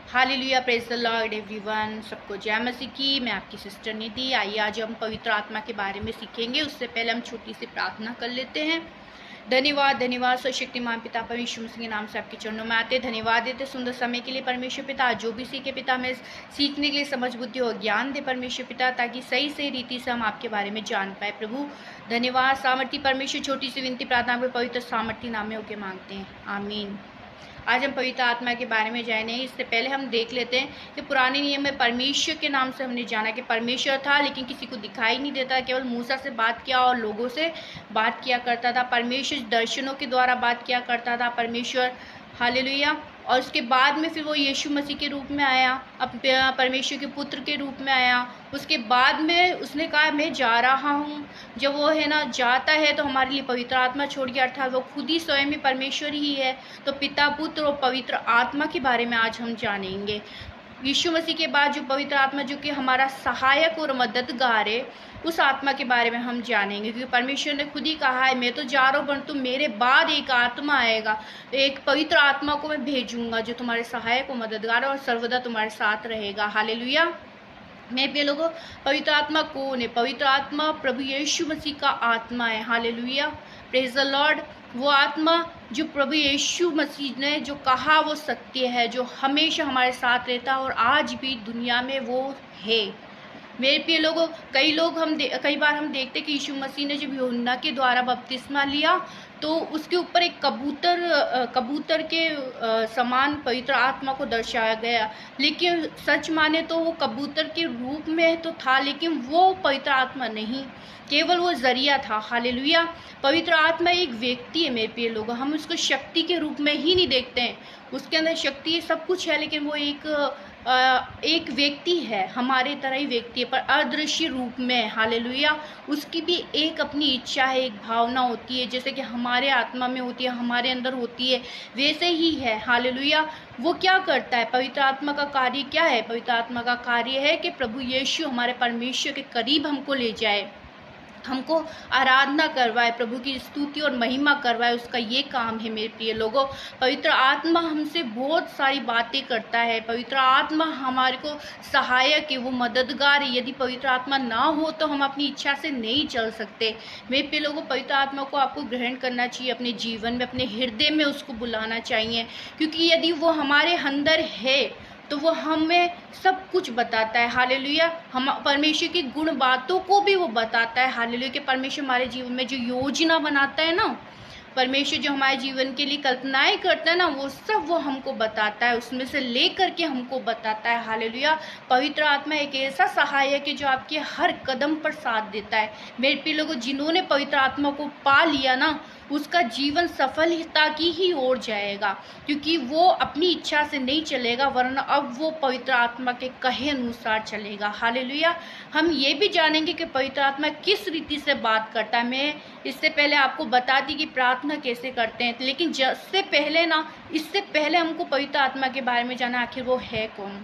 Hallelujah, praise the Lord everyone. सबको जय मसीह की। मैं आपकी सिस्टर निधि। आइए आज हम पवित्र आत्मा के बारे में सीखेंगे। उससे पहले हम छोटी सी प्रार्थना कर लेते हैं। धन्यवाद धन्यवाद सर्वशक्तिमान पिता परमेश्वर मसीह के नाम से आपके चरणों में आते। धन्यवाद देते सुंदर समय के लिए परमेश्वर पिता। जो भी सीखे पिता में सीखने के लिए समझ बुद्धि और ज्ञान दे परमेश्वर पिता, ताकि सही सही रीति से हम आपके बारे में जान पाए प्रभु। धन्यवाद सामर्थी परमेश्वर। छोटी सी विनती प्रार्थना में पवित्र सामर्थी नाम में होकर मांगते हैं, आमीन। आज हम पवित्र आत्मा के बारे में जाने हैं। इससे पहले हम देख लेते हैं कि पुराने नियम में परमेश्वर के नाम से हमने जाना कि परमेश्वर था, लेकिन किसी को दिखाई नहीं देता। केवल मूसा से बात किया और लोगों से बात किया करता था। परमेश्वर दर्शनों के द्वारा बात किया करता था परमेश्वर। हालेलुया। और उसके बाद में फिर वो यीशु मसीह के रूप में आया, अपने परमेश्वर के पुत्र के रूप में आया। उसके बाद में उसने कहा मैं जा रहा हूँ। जब वो है ना जाता है तो हमारे लिए पवित्र आत्मा छोड़ गया, अर्थात वो खुद ही स्वयं ही परमेश्वर ही है। तो पिता, पुत्र और पवित्र आत्मा के बारे में आज हम जानेंगे। यीशु मसीह के बाद जो पवित्र आत्मा, जो कि हमारा सहायक और मददगार है, उस आत्मा के बारे में हम जानेंगे। क्योंकि परमेश्वर ने खुद ही कहा है मैं तो जा रहा हूँ, परंतु मेरे बाद एक आत्मा आएगा, एक पवित्र आत्मा को मैं भेजूंगा, जो तुम्हारे सहायक और मददगार और सर्वदा तुम्हारे साथ रहेगा। हालेलुया। मैं पे लोगों, पवित्र आत्मा कौन है? पवित्र आत्मा प्रभु यीशु मसीह का आत्मा है। Hallelujah, praise the Lord. वो आत्मा जो प्रभु यीशु मसीह ने जो कहा वो सत्य है, जो हमेशा हमारे साथ रहता है और आज भी दुनिया में वो है। मेरे प्रिय लोगों, कई बार हम देखते कि यीशु मसीह ने जब यूहन्ना के द्वारा बपतिस्मा लिया तो उसके ऊपर एक कबूतर के समान पवित्र आत्मा को दर्शाया गया। लेकिन सच माने तो वो कबूतर के रूप में तो था, लेकिन वो पवित्र आत्मा नहीं, केवल वो जरिया था। हालेलुया। पवित्र आत्मा एक व्यक्ति है मेरे प्रिय लोगों। हम उसको शक्ति के रूप में ही नहीं देखते हैं। उसके अंदर शक्ति सब कुछ है, लेकिन वो एक व्यक्ति है, हमारे तरह ही व्यक्ति है, पर अदृश्य रूप में। हालेलुया। उसकी भी एक अपनी इच्छा है, एक भावना होती है, जैसे कि हमारे आत्मा में होती है, हमारे अंदर होती है, वैसे ही है। हालेलुया। वो क्या करता है? पवित्र आत्मा का कार्य क्या है? पवित्र आत्मा का कार्य है कि प्रभु यीशु हमारे परमेश्वर के करीब हमको ले जाए, हमको आराधना करवाए, प्रभु की स्तुति और महिमा करवाए। उसका ये काम है मेरे प्रिय लोगों। पवित्र आत्मा हमसे बहुत सारी बातें करता है। पवित्र आत्मा हमारे को सहायक है, वो मददगार है। यदि पवित्र आत्मा ना हो तो हम अपनी इच्छा से नहीं चल सकते। मेरे प्रिय लोगों, पवित्र आत्मा को आपको ग्रहण करना चाहिए अपने जीवन में, अपने हृदय में उसको बुलाना चाहिए। क्योंकि यदि वो हमारे अंदर है तो वो हमें सब कुछ बताता है। हालेलुया। हम परमेश्वर की गुण बातों को भी वो बताता है। हालेलुया। कि परमेश्वर हमारे जीवन में जो योजना बनाता है ना, परमेश्वर जो हमारे जीवन के लिए कल्पनाएं करता है ना, वो सब वो हमको बताता है, उसमें से लेकर के हमको बताता है। हालेलुया। पवित्र आत्मा एक ऐसा सहायक है जो आपके हर कदम पर साथ देता है। मेरे प्रिय लोगों, जिन्होंने पवित्र आत्मा को पा लिया ना, उसका जीवन सफलता की ही ओर जाएगा, क्योंकि वो अपनी इच्छा से नहीं चलेगा, वरना अब वो पवित्र आत्मा के कहे अनुसार चलेगा। हालेलुया। हम ये भी जानेंगे कि पवित्र आत्मा किस रीति से बात करता है। मैं इससे पहले आपको बता दी कि प्रार्थना कैसे करते हैं, लेकिन इससे पहले हमको पवित्र आत्मा के बारे में जाना, आखिर वो है कौन।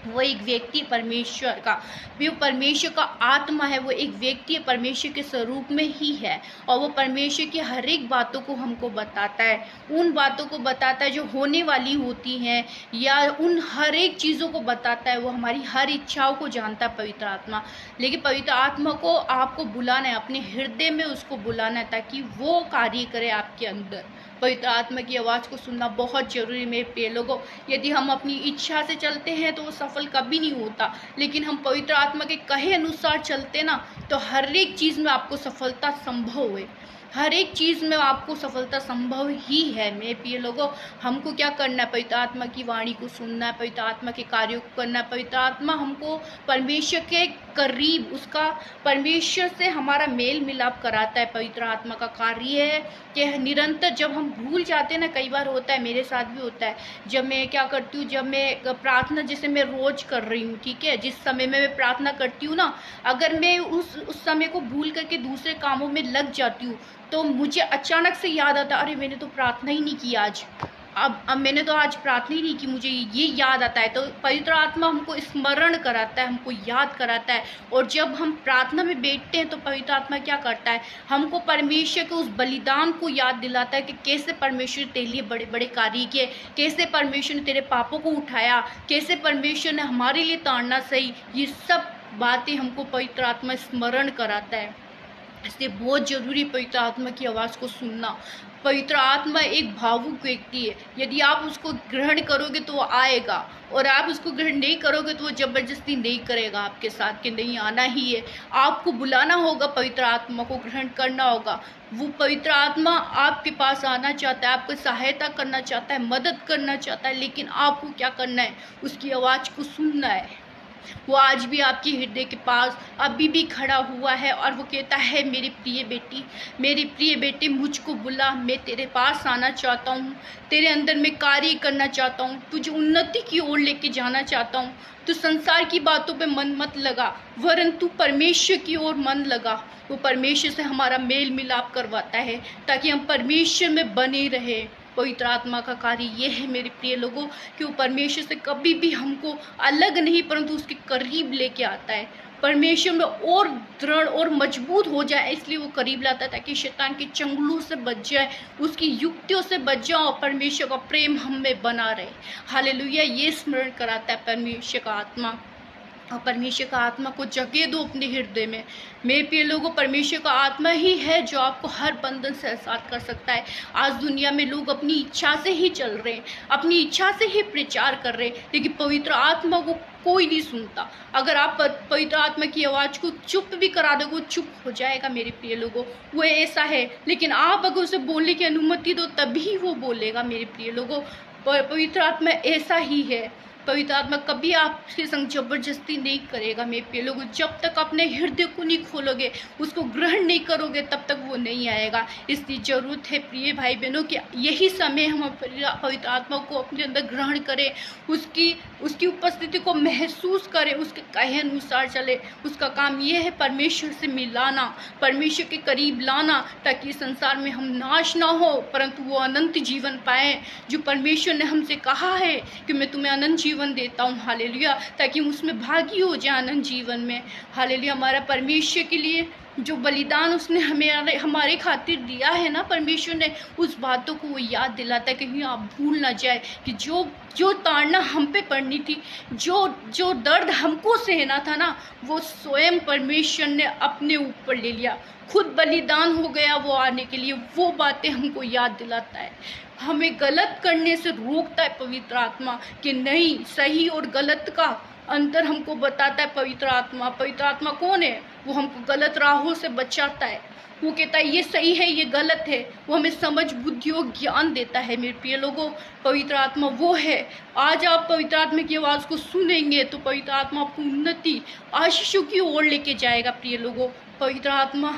वो एक व्यक्ति परमेश्वर का, वो परमेश्वर का आत्मा है। वो एक व्यक्ति परमेश्वर के स्वरूप में ही है, और वो परमेश्वर की हर एक बातों को हमको बताता है। उन बातों को बताता है जो होने वाली होती हैं, या उन हर एक चीज़ों को बताता है। वो हमारी हर इच्छाओं को जानता है पवित्र आत्मा। लेकिन पवित्र आत्मा को आपको बुलाना है, अपने हृदय में उसको बुलाना है, ताकि वो कार्य करे आपके अंदर। पवित्र आत्मा की आवाज़ को सुनना बहुत जरूरी है मेरे प्रिय लोगों। यदि हम अपनी इच्छा से चलते हैं तो वो सफल कभी नहीं होता, लेकिन हम पवित्र आत्मा के कहे अनुसार चलते ना, तो हर एक चीज़ में आपको सफलता संभव है। हर एक चीज़ में आपको सफलता संभव ही है मेरे प्रिय लोगों। हमको क्या करना है? पवित्र आत्मा की वाणी को सुनना है, पवित्र आत्मा के कार्यों को करना है। पवित्र आत्मा हमको परमेश्वर के करीब, उसका परमेश्वर से हमारा मेल मिलाप कराता है। पवित्र आत्मा का कार्य है कि निरंतर जब हम भूल जाते हैं ना, कई बार होता है, मेरे साथ भी होता है, जब मैं क्या करती हूँ, जब मैं प्रार्थना जैसे मैं रोज कर रही हूँ, ठीक है, जिस समय में मैं प्रार्थना करती हूँ ना, अगर मैं उस समय को भूल करके दूसरे कामों में लग जाती हूँ, तो मुझे अचानक से याद आता, अरे मैंने तो प्रार्थना ही नहीं की आज। अब मैंने तो आज प्रार्थना ही नहीं की, मुझे ये याद आता है। तो पवित्र आत्मा हमको स्मरण कराता है, हमको याद कराता है। और जब हम प्रार्थना में बैठते हैं तो पवित्र आत्मा क्या करता है, हमको परमेश्वर के उस बलिदान को याद दिलाता है कि कैसे परमेश्वर तेरे लिए बड़े बड़े कार्य किए, कैसे परमेश्वर ने तेरे पापों को उठाया, कैसे परमेश्वर ने हमारे लिए ताड़ना सही। ये सब बातें हमको पवित्र आत्मा स्मरण कराता है। इसलिए बहुत जरूरी पवित्र आत्मा की आवाज़ को सुनना। पवित्र आत्मा एक भावुक व्यक्ति है, यदि आप उसको ग्रहण करोगे तो वो आएगा, और आप उसको ग्रहण नहीं करोगे तो वो जबरदस्ती नहीं करेगा आपके साथ कि नहीं आना ही है। आपको बुलाना होगा, पवित्र आत्मा को ग्रहण करना होगा। वो पवित्र आत्मा आपके पास आना चाहता है, आपको सहायता करना चाहता है, मदद करना चाहता है, लेकिन आपको क्या करना है, उसकी आवाज़ को सुनना है। वो आज भी आपके हृदय के पास अभी भी खड़ा हुआ है और वो कहता है, मेरी प्रिय बेटी, मेरी प्रिय बेटी, मुझको बुला, मैं तेरे पास आना चाहता हूँ, तेरे अंदर मैं कार्य करना चाहता हूँ, तुझे उन्नति की ओर लेके जाना चाहता हूँ। तो संसार की बातों पे मन मत लगा, वरन तू परमेश्वर की ओर मन लगा। वो परमेश्वर से हमारा मेल मिलाप करवाता है ताकि हम परमेश्वर में बने रहे। पवित्र आत्मा का कार्य ये है मेरे प्रिय लोगों कि वो परमेश्वर से कभी भी हमको अलग नहीं परंतु उसके करीब लेके आता है। परमेश्वर में और दृढ़ और मजबूत हो जाए, इसलिए वो करीब लाता है ताकि शैतान के चंगुलों से बच जाए, उसकी युक्तियों से बच जाओ और परमेश्वर का प्रेम हम में बना रहे। हालेलुया। ये स्मरण कराता है परमेश्वर का आत्मा, और परमेश्वर का आत्मा को जगह दो अपने हृदय में। मेरे प्रिय लोगों, परमेश्वर का आत्मा ही है जो आपको हर बंधन से आज़ाद कर सकता है। आज दुनिया में लोग अपनी इच्छा से ही चल रहे हैं, अपनी इच्छा से ही प्रचार कर रहे हैं, लेकिन पवित्र आत्मा को कोई नहीं सुनता। अगर आप पवित्र आत्मा की आवाज़ को चुप भी करा दोगे, चुप हो जाएगा मेरे प्रिय लोगों। वो ऐसा है, लेकिन आप अगर उसे बोलने की अनुमति दो तभी वो बोलेगा मेरे प्रिय लोगों। पवित्र आत्मा ऐसा ही है। पवित्र आत्मा कभी आपके संग जबरदस्ती नहीं करेगा मेरे प्रिय लोगों। जब तक अपने हृदय को नहीं खोलोगे, उसको ग्रहण नहीं करोगे, तब तक वो नहीं आएगा। इसलिए जरूरत है प्रिय भाई बहनों कि यही समय हम पवित्र आत्मा को अपने अंदर ग्रहण करें, उसकी उपस्थिति को महसूस करें, उसके कहे अनुसार चले। उसका काम यह है परमेश्वर से मिलाना, परमेश्वर के करीब लाना, ताकि संसार में हम नाश ना हो परंतु वो अनंत जीवन पाएं जो परमेश्वर ने हमसे कहा है कि मैं तुम्हें अनंत जीवन देता हूँ। हालेलुया। ताकि उसमें भागी हो जाए अनंत जीवन में। हालेलुया। हमारा परमेश्वर के लिए जो बलिदान उसने हमारे खातिर दिया है ना, परमेश्वर ने, उस बातों को वो याद दिलाता है, कहीं आप भूल ना जाए कि जो ताड़ना हम पे पड़नी थी, जो दर्द हमको सहना था ना, वो स्वयं परमेश्वर ने अपने ऊपर ले लिया, खुद बलिदान हो गया वो आने के लिए। वो बातें हमको याद दिलाता है, हमें गलत करने से रोकता है पवित्र आत्मा कि नहीं, सही और गलत का अंतर हमको बताता है पवित्र आत्मा। पवित्र आत्मा कौन है? वो हमको गलत राहों से बचाता है। वो कहता है ये सही है, ये गलत है। वो हमें समझ, बुद्धि और ज्ञान देता है मेरे प्रिय लोगों। पवित्र आत्मा वो है। आज आप पवित्र आत्मा की आवाज़ को सुनेंगे तो पवित्र आत्मा आपको उन्नति, आशीषों की ओर लेके जाएगा। प्रिय लोगों, पवित्र आत्मा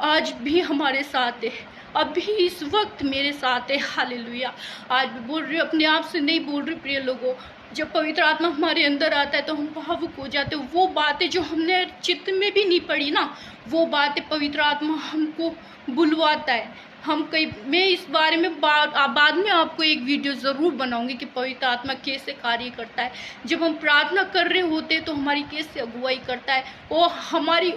आज भी हमारे साथ है, अभी इस वक्त मेरे साथ है। हालेलुया। आज भी बोल रही हूँ, अपने आप से नहीं बोल रही प्रिय लोगों। जब पवित्र आत्मा हमारे अंदर आता है तो हम भावुक हो जाते हैं। वो बातें जो हमने चित्त में भी नहीं पड़ी ना, वो बातें पवित्र आत्मा हमको बुलवाता है। मैं इस बारे में बाद में आपको एक वीडियो ज़रूर बनाऊंगी कि पवित्र आत्मा कैसे कार्य करता है। जब हम प्रार्थना कर रहे होते हैं तो हमारी कैसे अगुवाई करता है, वो हमारी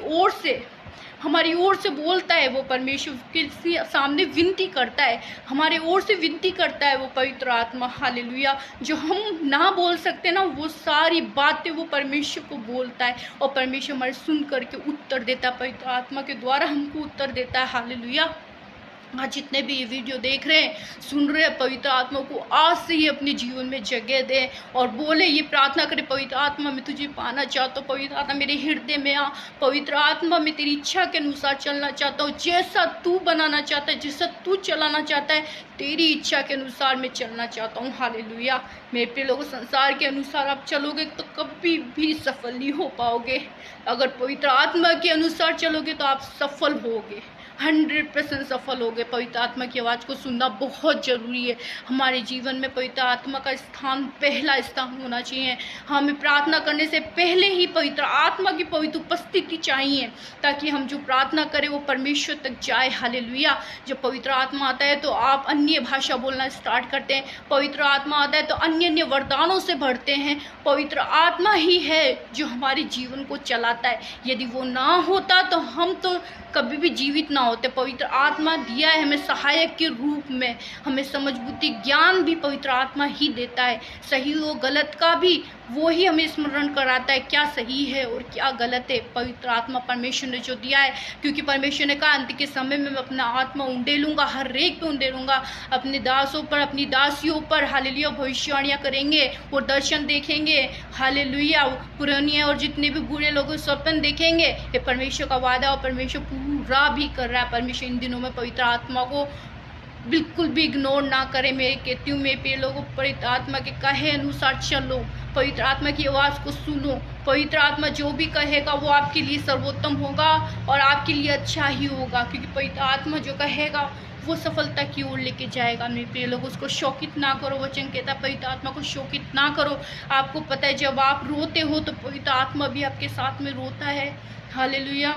ओर से बोलता है। वो परमेश्वर के सामने विनती करता है, हमारे ओर से विनती करता है वो पवित्र आत्मा। हालेलुया। जो हम ना बोल सकते ना, वो सारी बातें वो परमेश्वर को बोलता है और परमेश्वर हमारे सुन करके उत्तर देता है। पवित्र आत्मा के द्वारा हमको उत्तर देता है। हालेलुया। आज जितने भी ये वीडियो देख रहे हैं, सुन रहे हैं, पवित्र आत्मा को आज से ही अपने जीवन में जगह दे और बोले, ये प्रार्थना करें, पवित्र आत्मा मैं तुझे पाना चाहता हूँ, पवित्र आत्मा मेरे हृदय में आ, पवित्र आत्मा मैं तेरी इच्छा के अनुसार चलना चाहता हूँ, जैसा तू बनाना चाहता है, जैसा तू चलाना चाहता है, तेरी इच्छा के अनुसार मैं चलना चाहता हूँ। हालेलुया। मेरे प्रिय लोगों, संसार के अनुसार आप चलोगे तो कभी भी सफल नहीं हो पाओगे। अगर पवित्र आत्मा के अनुसार चलोगे तो आप सफल होगे। 100% सफल होगे। पवित्र आत्मा की आवाज़ को सुनना बहुत ज़रूरी है। हमारे जीवन में पवित्र आत्मा का स्थान पहला स्थान होना चाहिए। हमें प्रार्थना करने से पहले ही पवित्र आत्मा की पवित्र उपस्थिति चाहिए, ताकि हम जो प्रार्थना करें वो परमेश्वर तक जाए। हालेलुया। जब पवित्र आत्मा आता है तो आप अन्य भाषा बोलना स्टार्ट करते हैं। पवित्र आत्मा आता है तो अन्य अन्य वरदानों से भरते हैं। पवित्र आत्मा ही है जो हमारे जीवन को चलाता है। यदि वो ना होता तो हम तो कभी भी जीवित ना होते। पवित्र आत्मा दिया है हमें सहायक के रूप में। हमें समझ बुद्धि ज्ञान भी पवित्र आत्मा ही देता है। सही व गलत का भी वो ही हमें स्मरण कराता है, क्या सही है और क्या गलत है। पवित्र आत्मा परमेश्वर ने जो दिया है, क्योंकि परमेश्वर ने कहा अंत के समय में मैं अपना आत्मा उंडेलूंगा, हर एक पे उंडेलूंगा। अपने दासों पर, अपनी दासियों पर हालेलुया भविष्यवाणियाँ करेंगे और दर्शन देखेंगे। हालेलुया। पुरानी और जितने भी बुरे लोग स्वप्न देखेंगे, ये परमेश्वर का वादा और परमेश्वर पूरा भी कर रहा है। परमेश्वर इन दिनों में पवित्र आत्मा को बिल्कुल भी इग्नोर ना करें। मेरे कहती हूँ मेरे प्रिय लोगों, पवित्र आत्मा के कहे अनुसार चलो, पवित्र आत्मा की आवाज़ को सुनो। पवित्र आत्मा जो भी कहेगा वो आपके लिए सर्वोत्तम होगा और आपके लिए अच्छा ही होगा, क्योंकि पवित्र आत्मा जो कहेगा वो सफलता की ओर लेके जाएगा। मेरे प्रिय लोग, उसको शोकित ना करो। वचन कहता है पवित्र आत्मा को शोकित ना करो। आपको पता है जब आप रोते हो तो पवित्र आत्मा भी आपके साथ में रोता है। हालेलुया।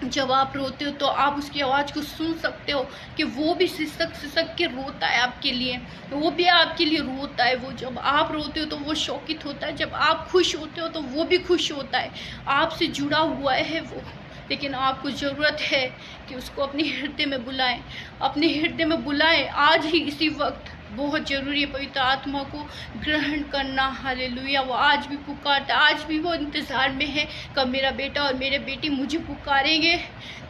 जब आप रोते हो तो आप उसकी आवाज़ को सुन सकते हो कि वो भी सिसक सिसक के रोता है आपके लिए, वो भी आपके लिए रोता है। वो जब आप रोते हो तो वो शोकित होता है, जब आप खुश होते हो तो वो भी खुश होता है। आपसे जुड़ा हुआ है वो, लेकिन आपको ज़रूरत है कि उसको अपने हृदय में बुलाएं, अपने हृदय में बुलाएं। आज ही इसी वक्त बहुत ज़रूरी है पवित्र आत्मा को ग्रहण करना। हालेलुया। वो आज भी पुकारता, आज भी वो इंतज़ार में है कब मेरा बेटा और मेरे बेटी मुझे पुकारेंगे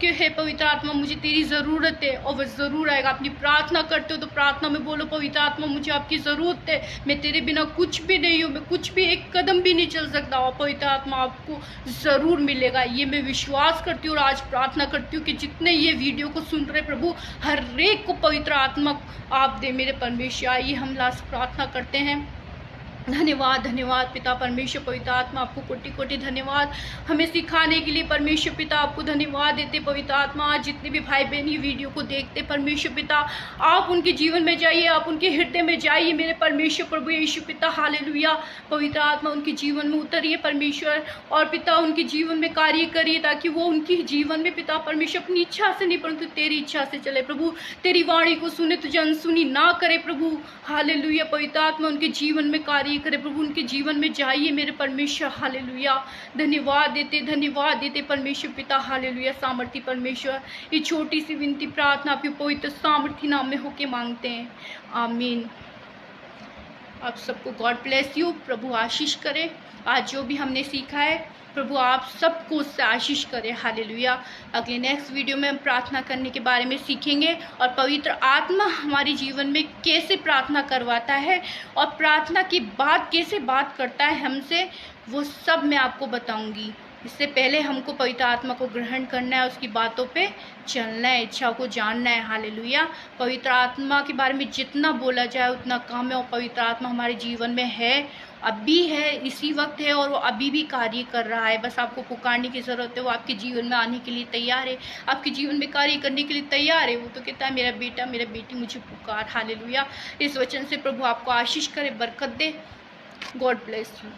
कि हे पवित्र आत्मा मुझे तेरी ज़रूरत है, और वह ज़रूर आएगा। अपनी प्रार्थना करते हो तो प्रार्थना में बोलो पवित्र आत्मा मुझे आपकी ज़रूरत है, मैं तेरे बिना कुछ भी नहीं हूँ, मैं कुछ भी एक कदम भी नहीं चल सकता। और पवित्र आत्मा आपको ज़रूर मिलेगा, ये मैं विश्वास करती हूँ और आज प्रार्थना करती हूँ कि जितने ये वीडियो को सुन रहे प्रभु हर एक को पवित्र आत्मा आप दे मेरे परमेश्वर। आइए हम लास्ट प्रार्थना करते हैं। धन्यवाद धन्यवाद पिता परमेश्वर। पवित्र आत्मा आपको कोटि कोटि धन्यवाद हमें सिखाने के लिए। परमेश्वर पिता आपको धन्यवाद देते। पवित्र आत्मा आज जितने भी भाई बहन ये वीडियो को देखते, परमेश्वर पिता आप उनके जीवन में जाइए, आप उनके हृदय में जाइए मेरे परमेश्वर प्रभु यीशु पिता। हालेलुया। पवित्र आत्मा उनके जीवन में उतरिए परमेश्वर, और पिता उनके जीवन में कार्य करिए, ताकि वो उनके जीवन में पिता परमेश्वर अपनी इच्छा से नहीं परंतु तेरी इच्छा से चले प्रभु। तेरी वाणी को सुने तुझे अनसुनी ना करे प्रभु। हालेलुया। पवित्र आत्मा उनके जीवन में कार्य करे प्रभु, उनके जीवन में जाइए मेरे परमेश्वर। हालेलुया। धन्यवाद देते परमेश्वर पिता। हालेलुया। सामर्थी परमेश्वर, ये छोटी सी विनती प्रार्थना आपके पवित्र सामर्थी नाम में होके मांगते हैं, आमीन। आप सबको गॉड ब्लेस यू। प्रभु आशीष करे। आज जो भी हमने सीखा है प्रभु आप सबको उससे आशीष करें। हालेलुया। अगले नेक्स्ट वीडियो में हम प्रार्थना करने के बारे में सीखेंगे, और पवित्र आत्मा हमारे जीवन में कैसे प्रार्थना करवाता है और प्रार्थना की बात कैसे बात करता है हमसे, वो सब मैं आपको बताऊंगी। इससे पहले हमको पवित्र आत्मा को ग्रहण करना है, उसकी बातों पे चलना है, इच्छा को जानना है। हालेलुया। पवित्र आत्मा के बारे में जितना बोला जाए उतना कम है, और पवित्र आत्मा हमारे जीवन में है, अभी है, इसी वक्त है, और वो अभी भी कार्य कर रहा है। बस आपको पुकारने की ज़रूरत है। वो आपके जीवन में आने के लिए तैयार है, आपके जीवन में कार्य करने के लिए तैयार है। वो तो कहता है मेरा बेटा मेरा बेटी मुझे पुकार। हालेलुया। इस वचन से प्रभु आपको आशीष करे, बरकत दे। God bless you.